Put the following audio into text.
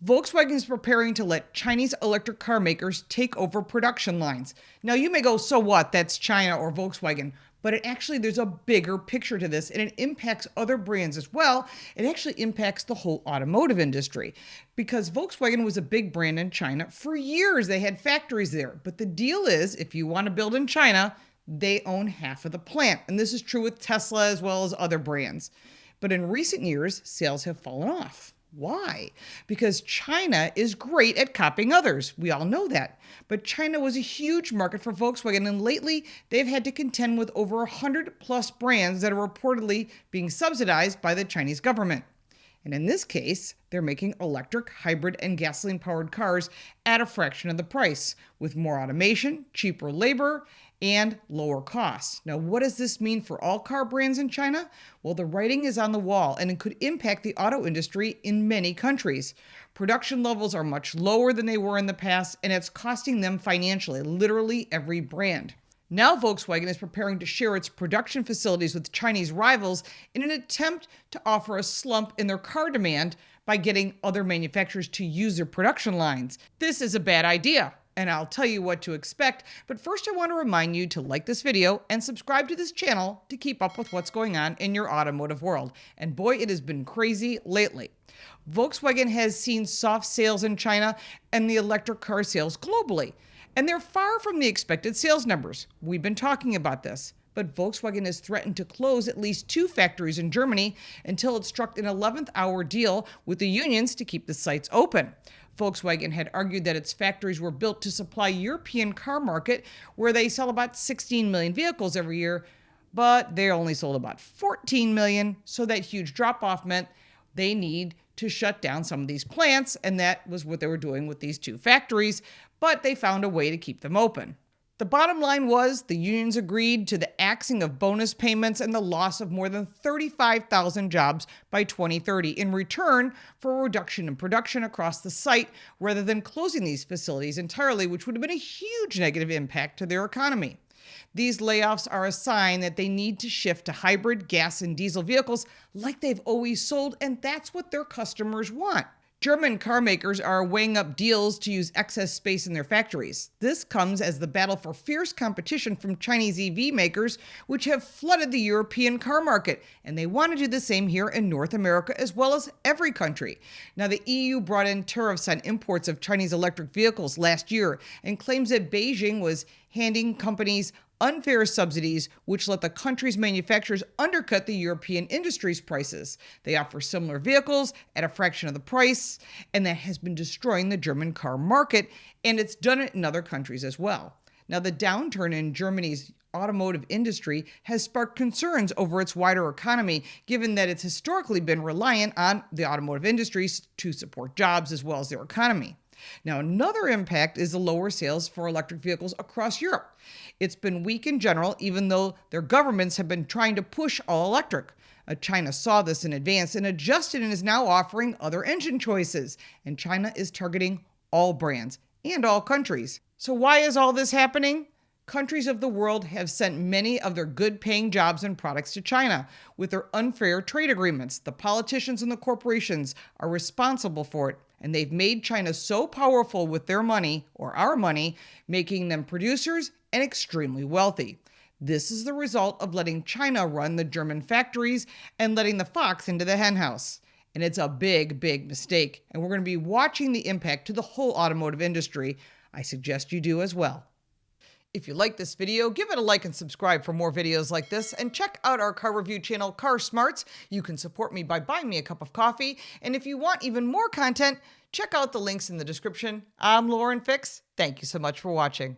Volkswagen is preparing to let Chinese electric car makers take over production lines. Now, you may go, so what? That's China or Volkswagen. But there's a bigger picture to this, and it impacts other brands as well. It actually impacts the whole automotive industry because Volkswagen was a big brand in China. For years, they had factories there. But the deal is, if you want to build in China, they own half of the plant. And this is true with Tesla as well as other brands. But in recent years, sales have fallen off. Why? Because China is great at copying others. We all know that. But China was a huge market for Volkswagen, and lately they've had to contend with over 100 plus brands that are reportedly being subsidized by the Chinese government. And in this case, they're making electric, hybrid, and gasoline-powered cars at a fraction of the price, with more automation, cheaper labor, and lower costs. Now, what does this mean for all car brands in China? Well, the writing is on the wall, and it could impact the auto industry in many countries. Production levels are much lower than they were in the past, and it's costing them financially, literally every brand. Now Volkswagen is preparing to share its production facilities with Chinese rivals in an attempt to offer a slump in their car demand by getting other manufacturers to use their production lines. This is a bad idea, and I'll tell you what to expect. But first, I want to remind you to like this video and subscribe to this channel to keep up with what's going on in your automotive world. And boy, it has been crazy lately. Volkswagen has seen soft sales in China and the electric car sales globally. And they're far from the expected sales numbers. We've been talking about this. But Volkswagen has threatened to close at least 2 factories in Germany until it struck an 11th hour deal with the unions to keep the sites open. Volkswagen had argued that its factories were built to supply European car market, where they sell about 16 million vehicles every year, but they only sold about 14 million, so that huge drop-off meant they need to shut down some of these plants, and that was what they were doing with these 2 factories, but they found a way to keep them open. The bottom line was the unions agreed to the axing of bonus payments and the loss of more than 35,000 jobs by 2030 in return for a reduction in production across the site rather than closing these facilities entirely, which would have been a huge negative impact to their economy. These layoffs are a sign that they need to shift to hybrid, gas, and diesel vehicles like they've always sold, and that's what their customers want. German car makers are weighing up deals to use excess space in their factories. This comes as the battle for fierce competition from Chinese EV makers, which have flooded the European car market, and they want to do the same here in North America as well as every country. Now, the EU brought in tariffs on imports of Chinese electric vehicles last year and claims that Beijing was handing companies unfair subsidies, which let the country's manufacturers undercut the European industry's prices. They offer similar vehicles at a fraction of the price, and that has been destroying the German car market, and it's done it in other countries as well. Now, the downturn in Germany's automotive industry has sparked concerns over its wider economy, given that it's historically been reliant on the automotive industries to support jobs as well as their economy. Now, another impact is the lower sales for electric vehicles across Europe. It's been weak in general, even though their governments have been trying to push all electric. China saw this in advance and adjusted and is now offering other engine choices. And China is targeting all brands and all countries. So why is all this happening? Countries of the world have sent many of their good-paying jobs and products to China with their unfair trade agreements. The politicians and the corporations are responsible for it, and they've made China so powerful with their money, or our money, making them producers and extremely wealthy. This is the result of letting China run the German factories and letting the fox into the henhouse. And it's a big, big mistake, and we're going to be watching the impact to the whole automotive industry. I suggest you do as well. If you like this video, give it a like and subscribe for more videos like this, and check out our car review channel, Car Smarts. You can support me by buying me a cup of coffee, and if you want even more content, check out the links in the description. I'm Lauren Fix. Thank you so much for watching.